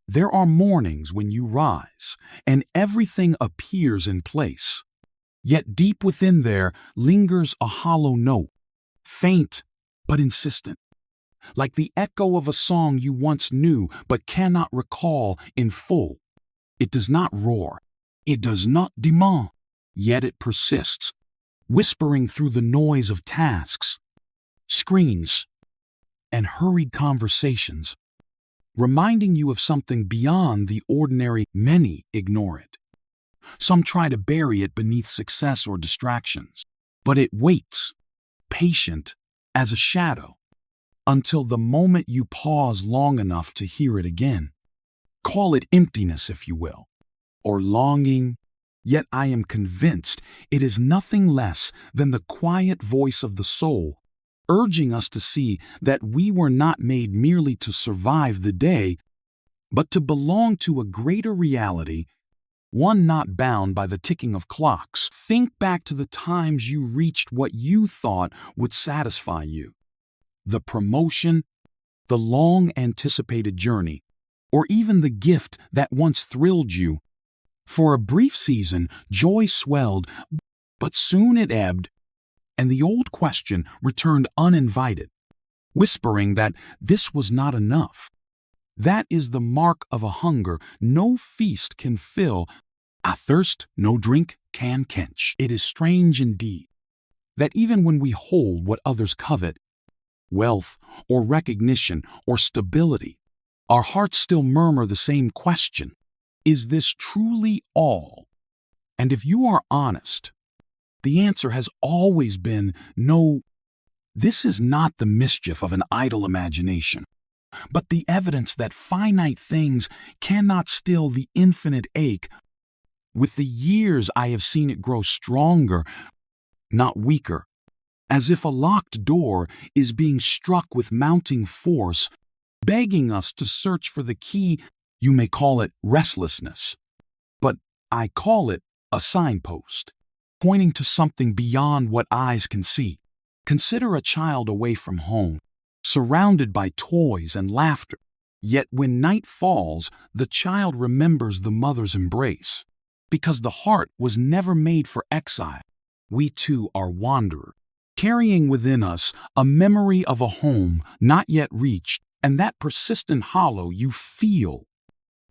There are mornings when you rise, and everything appears in place. Yet deep within there lingers a hollow note, faint but insistent, like the echo of a song you once knew but cannot recall in full. It does not roar, it does not demand, yet it persists, whispering through the noise of tasks, screens, and hurried conversations, reminding you of something beyond the ordinary. Many ignore it. Some try to bury it beneath success or distractions, but it waits, patient as a shadow, until the moment you pause long enough to hear it again. Call it emptiness, if you will, or longing, yet I am convinced it is nothing less than the quiet voice of the soul, urging us to see that we were not made merely to survive the day, but to belong to a greater reality, one not bound by the ticking of clocks. Think back to the times you reached what you thought would satisfy you. The promotion, the long-anticipated journey, or even the gift that once thrilled you. For a brief season, joy swelled, but soon it ebbed, and the old question returned uninvited, whispering that this was not enough. That is the mark of a hunger no feast can fill, a thirst no drink can quench. It is strange indeed that even when we hold what others covet, wealth or recognition or stability, our hearts still murmur the same question: is this truly all? And if you are honest, the answer has always been no. This is not the mischief of an idle imagination, but the evidence that finite things cannot still the infinite ache. With the years, I have seen it grow stronger, not weaker, as if a locked door is being struck with mounting force, begging us to search for the key. You may call it restlessness, but I call it a signpost, pointing to something beyond what eyes can see. Consider a child away from home, surrounded by toys and laughter. Yet when night falls, the child remembers the mother's embrace, because the heart was never made for exile. We too are wanderers, carrying within us a memory of a home not yet reached, and that persistent hollow you feel.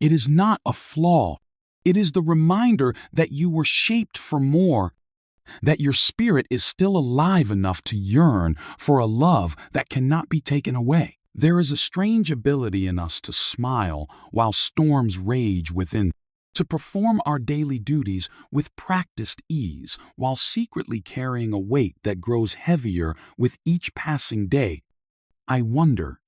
It is not a flaw. It is the reminder that you were shaped for more, that your spirit is still alive enough to yearn for a love that cannot be taken away. There is a strange ability in us to smile while storms rage within, to perform our daily duties with practiced ease while secretly carrying a weight that grows heavier with each passing day. I wonder,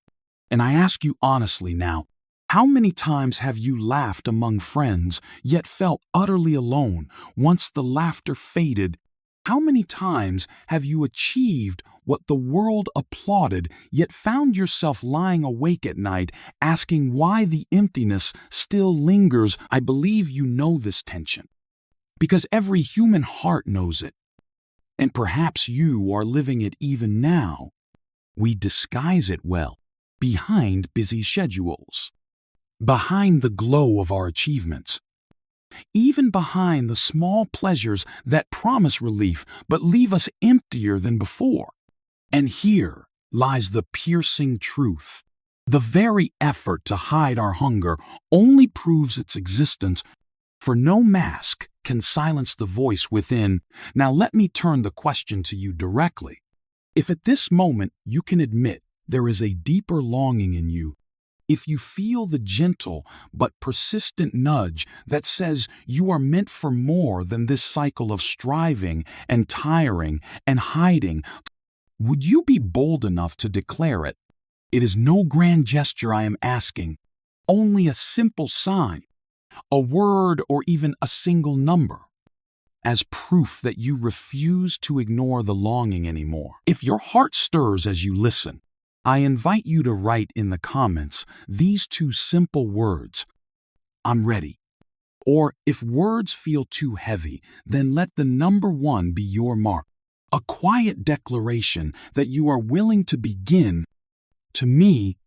and I ask you honestly now, how many times have you laughed among friends, yet felt utterly alone once the laughter faded? How many times have you achieved what the world applauded, yet found yourself lying awake at night, asking why the emptiness still lingers? I believe you know this tension, because every human heart knows it, and perhaps you are living it even now. We disguise it well, behind busy schedules, behind the glow of our achievements, even behind the small pleasures that promise relief but leave us emptier than before. And here lies the piercing truth. The very effort to hide our hunger only proves its existence, for no mask can silence the voice within. Now let me turn the question to you directly. If at this moment you can admit there is a deeper longing in you, if you feel the gentle but persistent nudge that says you are meant for more than this cycle of striving and tiring and hiding, would you be bold enough to declare it? It is no grand gesture I am asking, only a simple sign, a word or even a single number, as proof that you refuse to ignore the longing anymore. If your heart stirs as you listen, I invite you to write in the comments these two simple words: I'm ready. Or if words feel too heavy, then let the number 1 be your mark, a quiet declaration that you are willing to begin. To me,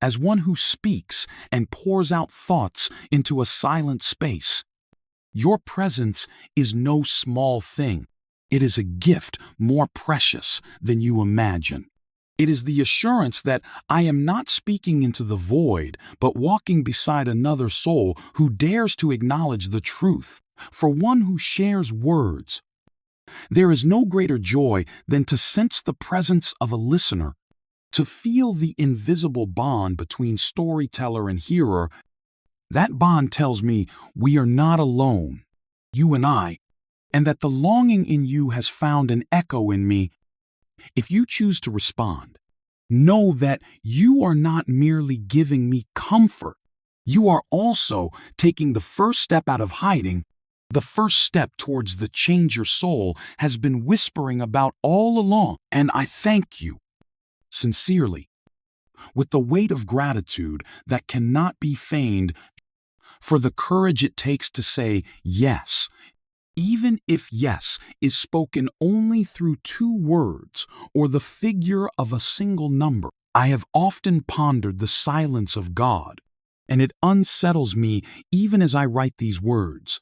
as one who speaks and pours out thoughts into a silent space. Your presence is no small thing. It is a gift more precious than you imagine. It is the assurance that I am not speaking into the void, but walking beside another soul who dares to acknowledge the truth. For one who shares words, there is no greater joy than to sense the presence of a listener, to feel the invisible bond between storyteller and hearer. That bond tells me we are not alone, you and I, and that the longing in you has found an echo in me. If you choose to respond, know that you are not merely giving me comfort. You are also taking the first step out of hiding, the first step towards the change your soul has been whispering about all along. And I thank you, sincerely, with the weight of gratitude that cannot be feigned, for the courage it takes to say yes, even if yes is spoken only through 2 words or the figure of a single number. I have often pondered the silence of God, and it unsettles me even as I write these words.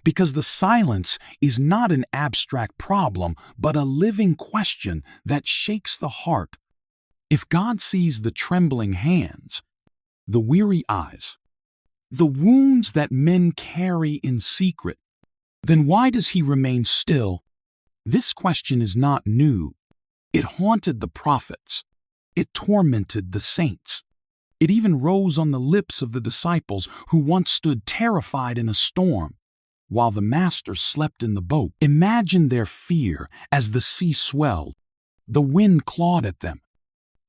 Because the silence is not an abstract problem, but a living question that shakes the heart. If God sees the trembling hands, the weary eyes, the wounds that men carry in secret, then why does he remain still? This question is not new. It haunted the prophets. It tormented the saints. It even rose on the lips of the disciples who once stood terrified in a storm, while the Master slept in the boat. Imagine their fear as the sea swelled, the wind clawed at them,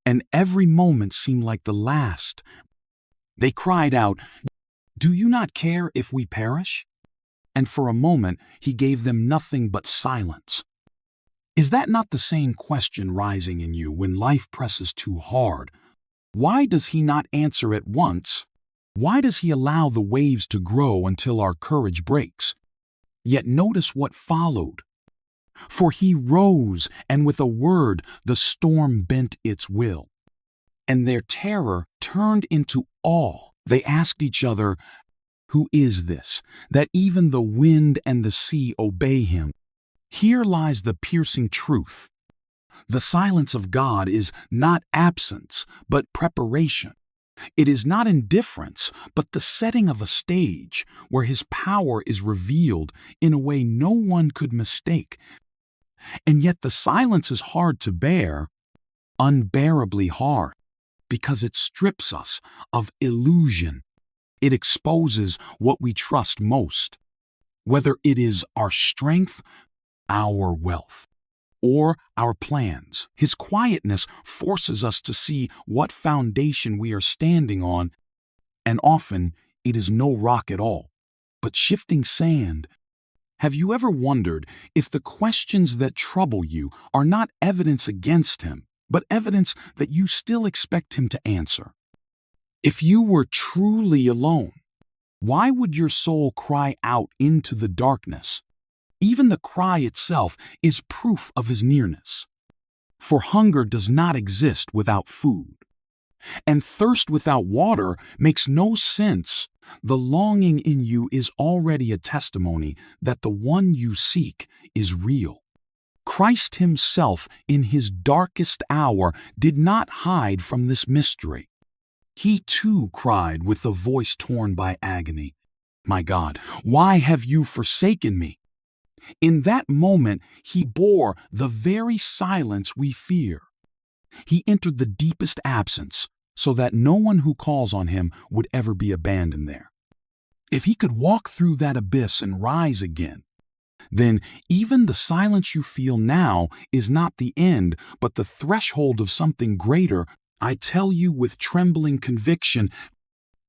and every moment seemed like the last. They cried out, "Do you not care if we perish?" And for a moment he gave them nothing but silence. Is that not the same question rising in you when life presses too hard? Why does he not answer at once? Why does he allow the waves to grow until our courage breaks? Yet notice what followed. For he rose, and with a word the storm bent its will. And their terror turned into awe. They asked each other, "Who is this, that even the wind and the sea obey him?" Here lies the piercing truth. The silence of God is not absence, but preparation. It is not indifference, but the setting of a stage where his power is revealed in a way no one could mistake. And yet the silence is hard to bear, unbearably hard, because it strips us of illusion. It exposes what we trust most, whether it is our strength, our wealth, or our plans. His quietness forces us to see what foundation we are standing on, and often it is no rock at all, but shifting sand. Have you ever wondered if the questions that trouble you are not evidence against him, but evidence that you still expect him to answer? If you were truly alone, why would your soul cry out into the darkness? Even the cry itself is proof of his nearness. For hunger does not exist without food, and thirst without water makes no sense. The longing in you is already a testimony that the one you seek is real. Christ himself, in his darkest hour, did not hide from this mystery. He too cried with a voice torn by agony, "My God, why have you forsaken me?" In that moment, he bore the very silence we fear. He entered the deepest absence so that no one who calls on him would ever be abandoned there. If he could walk through that abyss and rise again, then even the silence you feel now is not the end, but the threshold of something greater. I tell you with trembling conviction,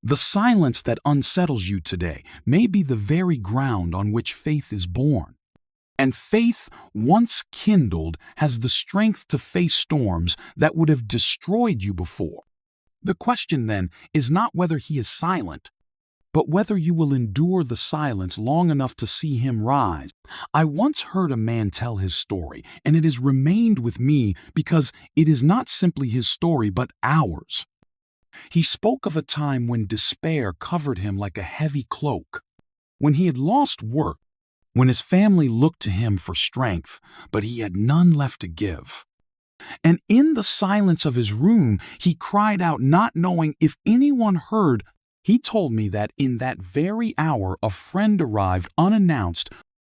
the silence that unsettles you today may be the very ground on which faith is born. And faith, once kindled, has the strength to face storms that would have destroyed you before. The question then is not whether he is silent, but whether you will endure the silence long enough to see him rise. I once heard a man tell his story, and it has remained with me because it is not simply his story but ours. He spoke of a time when despair covered him like a heavy cloak, when he had lost work, when his family looked to him for strength, but he had none left to give. And in the silence of his room, he cried out, not knowing if anyone heard. He told me that in that very hour a friend arrived unannounced,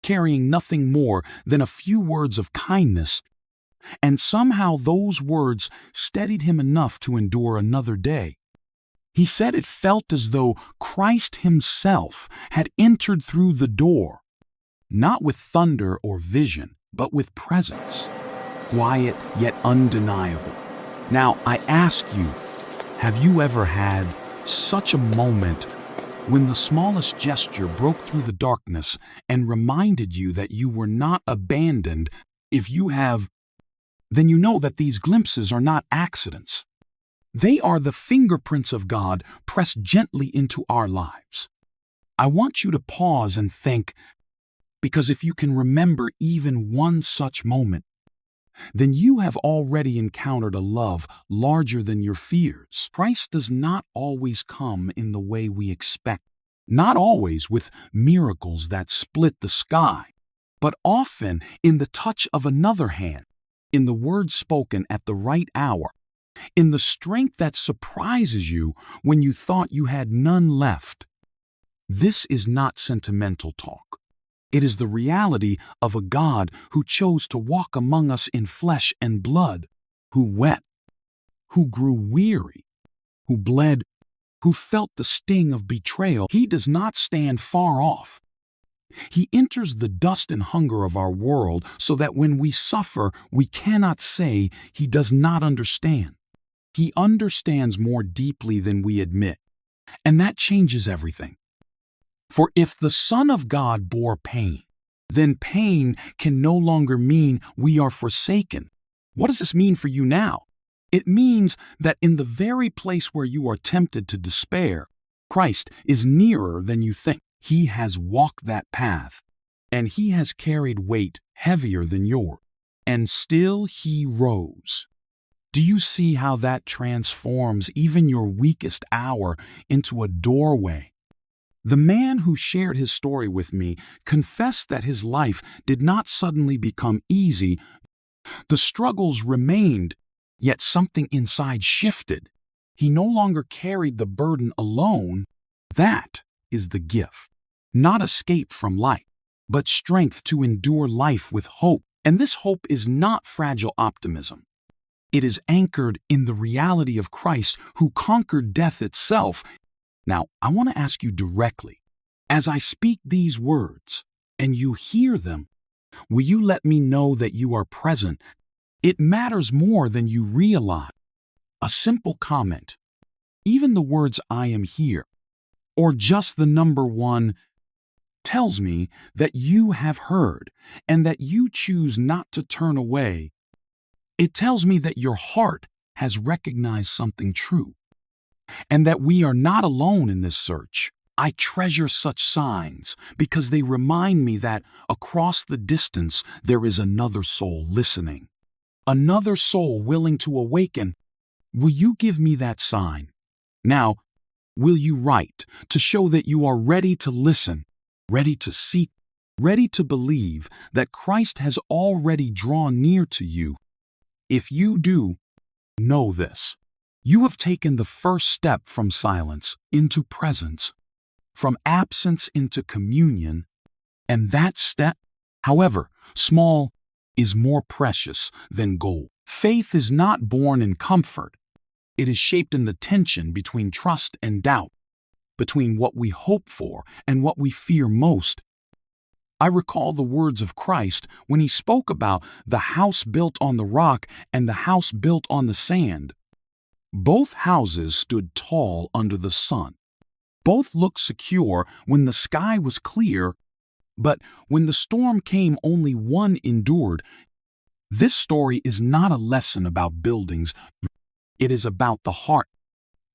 carrying nothing more than a few words of kindness, and somehow those words steadied him enough to endure another day. He said it felt as though Christ himself had entered through the door, not with thunder or vision, but with presence, quiet yet undeniable. Now, I ask you, have you ever had such a moment when the smallest gesture broke through the darkness and reminded you that you were not abandoned? If you have, then you know that these glimpses are not accidents. They are the fingerprints of God pressed gently into our lives. I want you to pause and think, because if you can remember even one such moment, then you have already encountered a love larger than your fears. Christ does not always come in the way we expect, not always with miracles that split the sky, but often in the touch of another hand, in the words spoken at the right hour, in the strength that surprises you when you thought you had none left. This is not sentimental talk. It is the reality of a God who chose to walk among us in flesh and blood, who wept, who grew weary, who bled, who felt the sting of betrayal. He does not stand far off. He enters the dust and hunger of our world so that when we suffer, we cannot say he does not understand. He understands more deeply than we admit, and that changes everything. For if the Son of God bore pain, then pain can no longer mean we are forsaken. What does this mean for you now? It means that in the very place where you are tempted to despair, Christ is nearer than you think. He has walked that path, and he has carried weight heavier than yours, and still he rose. Do you see how that transforms even your weakest hour into a doorway? The man who shared his story with me confessed that his life did not suddenly become easy. The struggles remained, yet something inside shifted. He no longer carried the burden alone. That is the gift. Not escape from life, but strength to endure life with hope. And this hope is not fragile optimism. It is anchored in the reality of Christ who conquered death itself. Now, I want to ask you directly, as I speak these words and you hear them, will you let me know that you are present? It matters more than you realize. A simple comment, even the words "I am here," or just the number 1, tells me that you have heard and that you choose not to turn away. It tells me that your heart has recognized something true, and that we are not alone in this search. I treasure such signs because they remind me that across the distance there is another soul listening, another soul willing to awaken. Will you give me that sign? Now, will you write to show that you are ready to listen, ready to seek, ready to believe that Christ has already drawn near to you? If you do, know this. You have taken the first step from silence into presence, from absence into communion, and that step, however small, is more precious than gold. Faith is not born in comfort. It is shaped in the tension between trust and doubt, between what we hope for and what we fear most. I recall the words of Christ when he spoke about the house built on the rock and the house built on the sand. Both houses stood tall under the sun. Both looked secure when the sky was clear, but when the storm came, only one endured. This story is not a lesson about buildings. It is about the heart.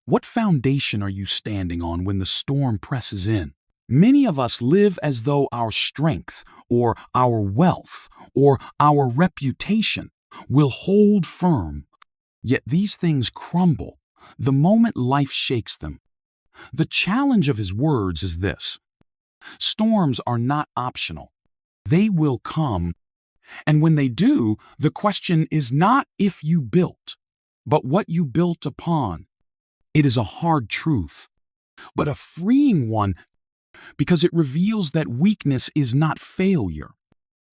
What foundation are you standing on when the storm presses in? Many of us live as though our strength, or our wealth, or our reputation will hold firm. Yet these things crumble the moment life shakes them. The challenge of his words is this: storms are not optional. They will come, and when they do, the question is not if you built, but what you built upon. It is a hard truth, but a freeing one, because it reveals that weakness is not failure.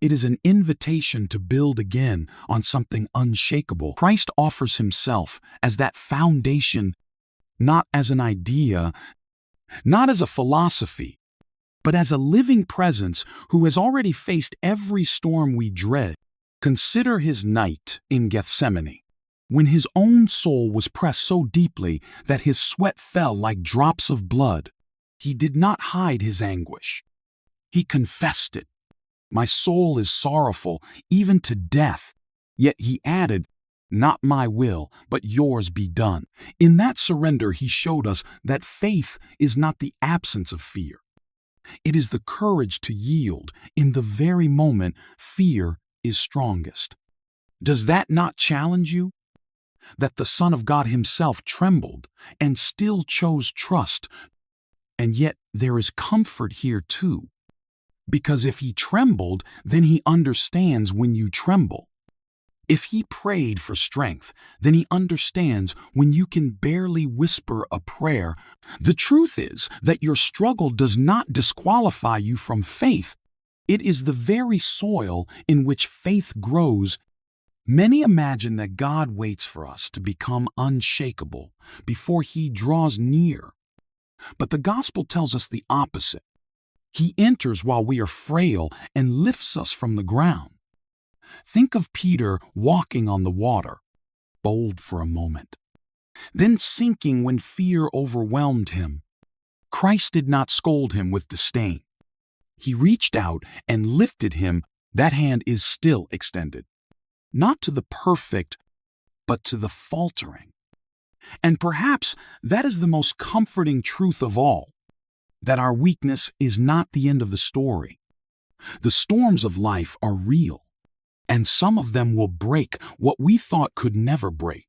It is an invitation to build again on something unshakable. Christ offers himself as that foundation, not as an idea, not as a philosophy, but as a living presence who has already faced every storm we dread. Consider his night in Gethsemane, when his own soul was pressed so deeply that his sweat fell like drops of blood. He did not hide his anguish. He confessed it. My soul is sorrowful, even to death. Yet he added, not my will, but yours be done. In that surrender, he showed us that faith is not the absence of fear. It is the courage to yield in the very moment fear is strongest. Does that not challenge you? That the Son of God himself trembled and still chose trust. And yet there is comfort here too. Because if he trembled, then he understands when you tremble. If he prayed for strength, then he understands when you can barely whisper a prayer. The truth is that your struggle does not disqualify you from faith. It is the very soil in which faith grows. Many imagine that God waits for us to become unshakable before he draws near. But the gospel tells us the opposite. He enters while we are frail and lifts us from the ground. Think of Peter walking on the water, bold for a moment, then sinking when fear overwhelmed him. Christ did not scold him with disdain. He reached out and lifted him. That hand is still extended, not to the perfect, but to the faltering. And perhaps that is the most comforting truth of all, that our weakness is not the end of the story. The storms of life are real, and some of them will break what we thought could never break.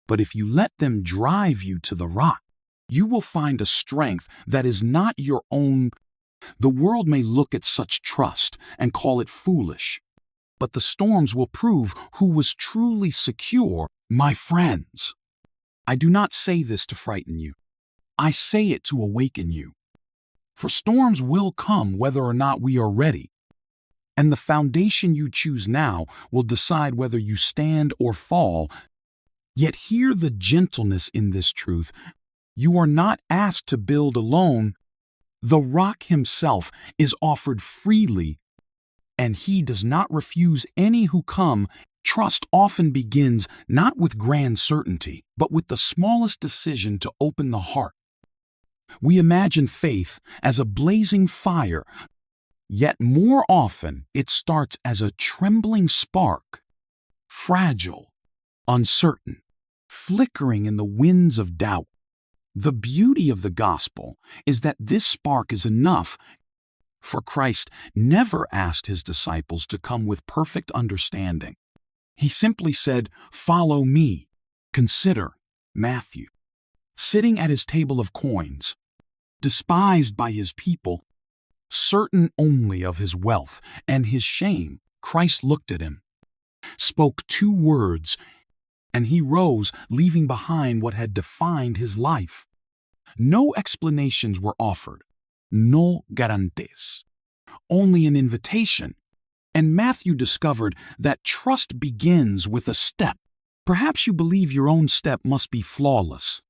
But if you let them drive you to the rock, you will find a strength that is not your own. The world may look at such trust and call it foolish, but the storms will prove who was truly secure. My friends, I do not say this to frighten you. I say it to awaken you. For storms will come whether or not we are ready. And the foundation you choose now will decide whether you stand or fall. Yet hear the gentleness in this truth. You are not asked to build alone. The rock himself is offered freely, and he does not refuse any who come. Trust often begins not with grand certainty, but with the smallest decision to open the heart. We imagine faith as a blazing fire, yet more often it starts as a trembling spark, fragile, uncertain, flickering in the winds of doubt. The beauty of the gospel is that this spark is enough, for Christ never asked his disciples to come with perfect understanding. He simply said, "Follow me." Consider Matthew, sitting at his table of coins, despised by his people, certain only of his wealth and his shame. Christ looked at him, spoke 2 words, and he rose, leaving behind what had defined his life. No explanations were offered, no garantes, only an invitation. And Matthew discovered that trust begins with a step. Perhaps you believe your own step must be flawless,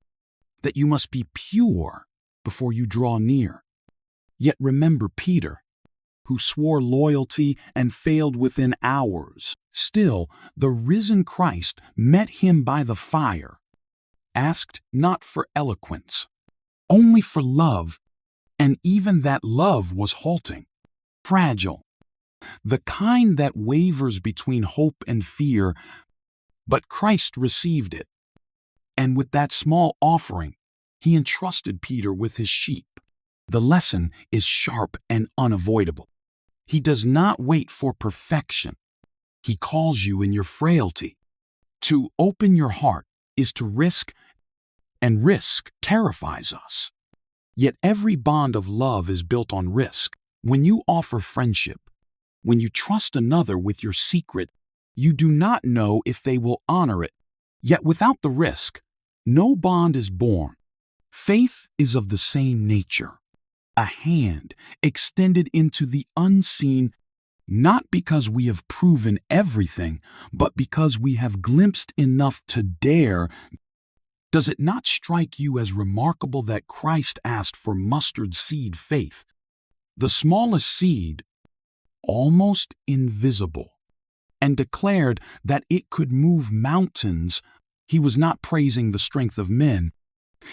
that you must be pure before you draw near. Yet remember Peter, who swore loyalty and failed within hours. Still, the risen Christ met him by the fire, asked not for eloquence, only for love, and even that love was halting, fragile, the kind that wavers between hope and fear. But Christ received it, and with that small offering, he entrusted Peter with his sheep. The lesson is sharp and unavoidable. He does not wait for perfection. He calls you in your frailty. To open your heart is to risk and risk terrifies us. Yet every bond of love is built on risk. When you offer friendship, when you trust another with your secret, you do not know if they will honor it. Yet without the risk, no bond is born. Faith is of the same nature, a hand extended into the unseen, not because we have proven everything, but because we have glimpsed enough to dare. Does it not strike you as remarkable that Christ asked for mustard seed faith, the smallest seed, almost invisible, and declared that it could move mountains? He was not praising the strength of men.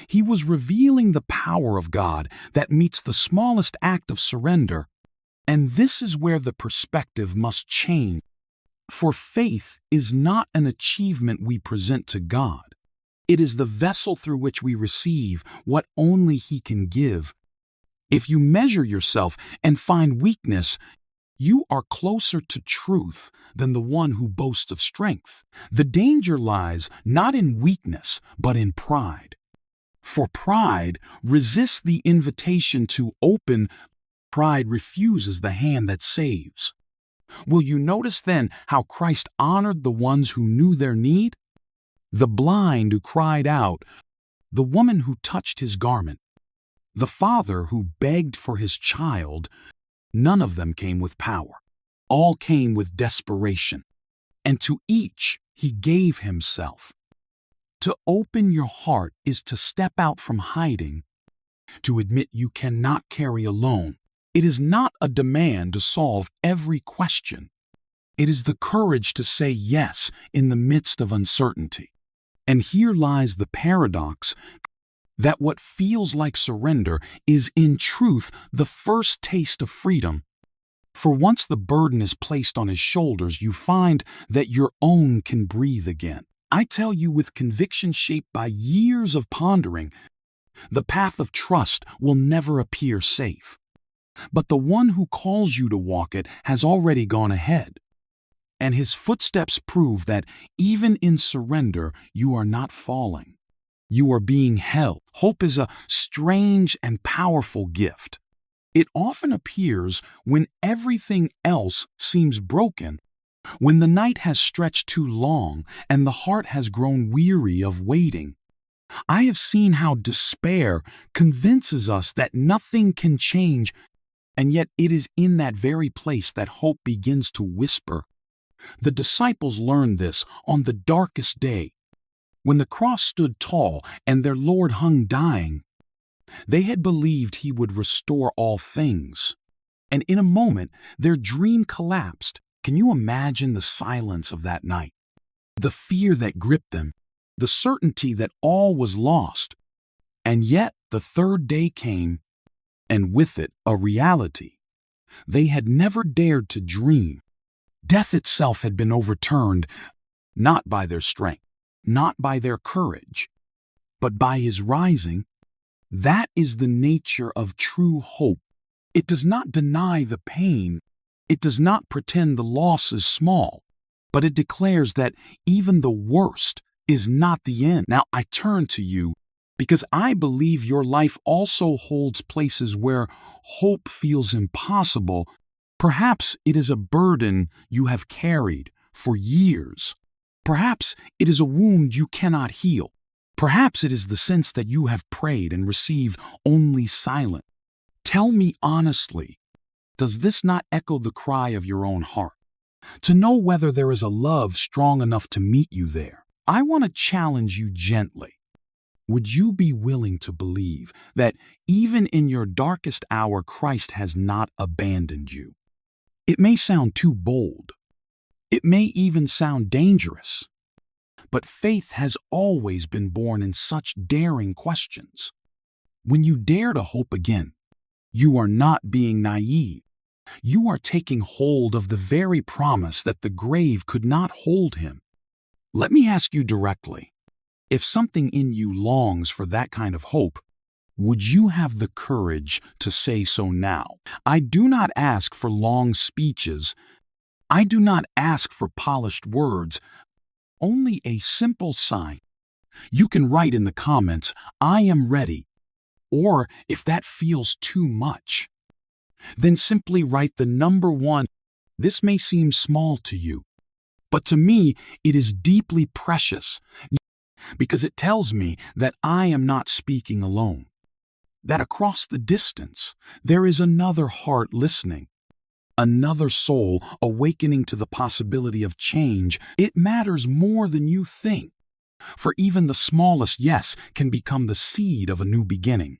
He was revealing the power of God that meets the smallest act of surrender. And this is where the perspective must change. For faith is not an achievement we present to God. It is the vessel through which we receive what only He can give. If you measure yourself and find weakness, you are closer to truth than the one who boasts of strength. The danger lies not in weakness, but in pride. For pride resists the invitation to open. Pride refuses the hand that saves. Will you notice then how Christ honored the ones who knew their need? The blind who cried out, the woman who touched His garment, the father who begged for his child. None of them came with power. All came with desperation. And to each He gave Himself. To open your heart is to step out from hiding, to admit you cannot carry alone. It is not a demand to solve every question. It is the courage to say yes in the midst of uncertainty. And here lies the paradox that what feels like surrender is in truth the first taste of freedom. For once the burden is placed on His shoulders, you find that your own can breathe again. I tell you with conviction shaped by years of pondering, the path of trust will never appear safe. But the one who calls you to walk it has already gone ahead. And His footsteps prove that even in surrender, you are not falling. You are being held. Hope is a strange and powerful gift. It often appears when everything else seems broken, when the night has stretched too long and the heart has grown weary of waiting. I have seen how despair convinces us that nothing can change, and yet it is in that very place that hope begins to whisper. The disciples learned this on the darkest day. When the cross stood tall and their Lord hung dying, they had believed He would restore all things. And in a moment, their dream collapsed. Can you imagine the silence of that night? The fear that gripped them, the certainty that all was lost. And yet the third day came, and with it a reality they had never dared to dream. Death itself had been overturned, not by their strength, not by their courage, but by His rising. That is the nature of true hope. It does not deny the pain. It does not pretend the loss is small, but it declares that even the worst is not the end. Now I turn to you because I believe your life also holds places where hope feels impossible. Perhaps it is a burden you have carried for years. Perhaps it is a wound you cannot heal. Perhaps it is the sense that you have prayed and received only silence. Tell me honestly, does this not echo the cry of your own heart? To know whether there is a love strong enough to meet you there. I want to challenge you gently. Would you be willing to believe that even in your darkest hour, Christ has not abandoned you? It may sound too bold. It may even sound dangerous. But faith has always been born in such daring questions. When you dare to hope again, you are not being naive. You are taking hold of the very promise that the grave could not hold Him. Let me ask you directly, if something in you longs for that kind of hope, would you have the courage to say so now? I do not ask for long speeches. I do not ask for polished words. Only a simple sign, You can write in the comments, "I am ready," or if that feels too much, then simply write the number 1. This may seem small to you, but to me, it is deeply precious because it tells me that I am not speaking alone, that across the distance, there is another heart listening, another soul awakening to the possibility of change. It matters more than you think, for even the smallest yes can become the seed of a new beginning.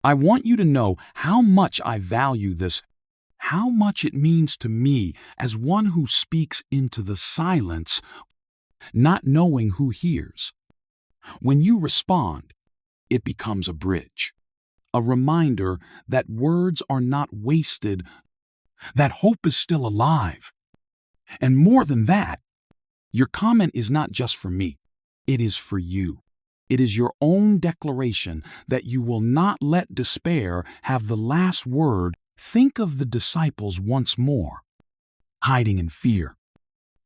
I want you to know how much I value this, how much it means to me as one who speaks into the silence, not knowing who hears. When you respond, it becomes a bridge, a reminder that words are not wasted, that hope is still alive. And more than that, your comment is not just for me, it is for you. It is your own declaration that you will not let despair have the last word. Think of the disciples once more, hiding in fear,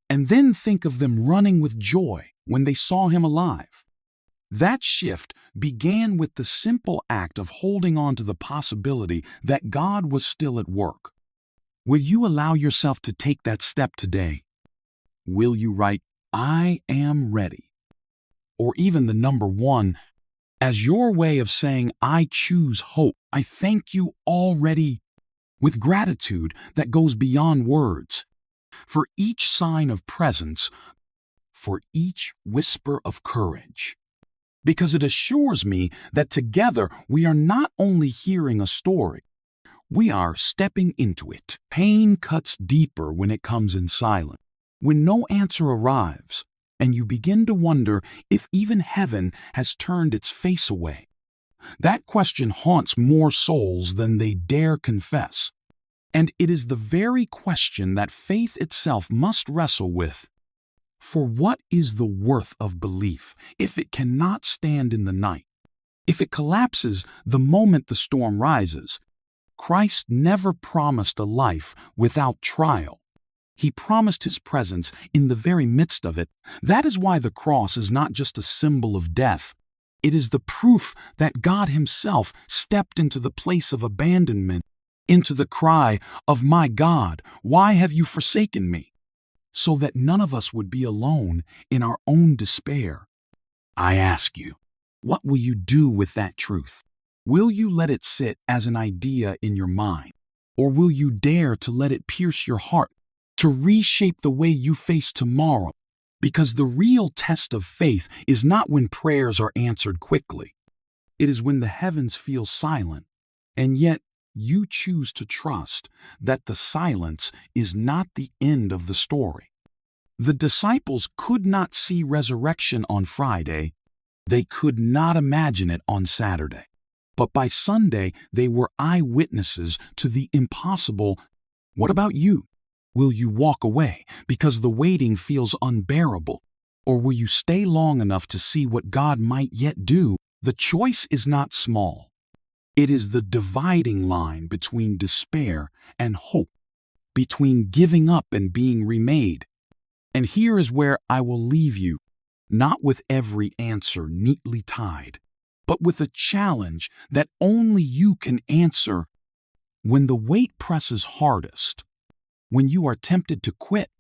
and then think of them running with joy when they saw him alive. That shift began with the simple act of holding on to the possibility that God was still at work. Will you allow yourself to take that step today? Will you write, "I am ready," or even the number 1 as your way of saying, "I choose hope. I thank you already," with gratitude that goes beyond words, for each sign of presence, for each whisper of courage? Because it assures me that together we are not only hearing a story, we are stepping into it. Pain cuts deeper when it comes in silence, when no answer arrives, and you begin to wonder if even heaven has turned its face away. That question haunts more souls than they dare confess. And it is the very question that faith itself must wrestle with. For what is the worth of belief if it cannot stand in the night, if it collapses the moment the storm rises? Christ never promised a life without trial. He promised his presence in the very midst of it. That is why the cross is not just a symbol of death. It is the proof that God himself stepped into the place of abandonment, into the cry of, "My God, why have you forsaken me?" so that none of us would be alone in our own despair. I ask you, what will you do with that truth? Will you let it sit as an idea in your mind? Or will you dare to let it pierce your heart, to reshape the way you face tomorrow? Because the real test of faith is not when prayers are answered quickly. It is when the heavens feel silent, and yet you choose to trust that the silence is not the end of the story. The disciples could not see resurrection on Friday. They could not imagine it on Saturday. But by Sunday, they were eyewitnesses to the impossible. What about you? Will you walk away because the waiting feels unbearable? Or will you stay long enough to see what God might yet do? The choice is not small. It is the dividing line between despair and hope, between giving up and being remade. And here is where I will leave you, not with every answer neatly tied, but with a challenge that only you can answer. When the weight presses hardest, when you are tempted to quit,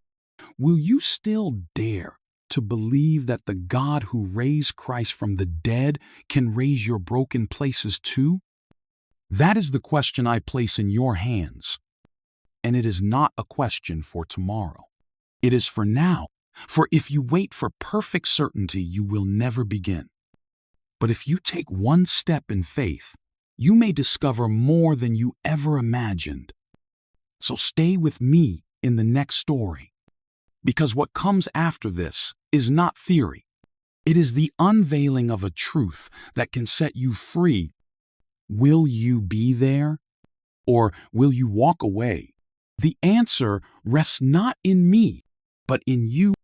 will you still dare to believe that the God who raised Christ from the dead can raise your broken places too? That is the question I place in your hands. And it is not a question for tomorrow. It is for now. For if you wait for perfect certainty, you will never begin. But if you take one step in faith, you may discover more than you ever imagined. So stay with me in the next story, because what comes after this is not theory. It is the unveiling of a truth that can set you free. Will you be there, or will you walk away? The answer rests not in me, but in you.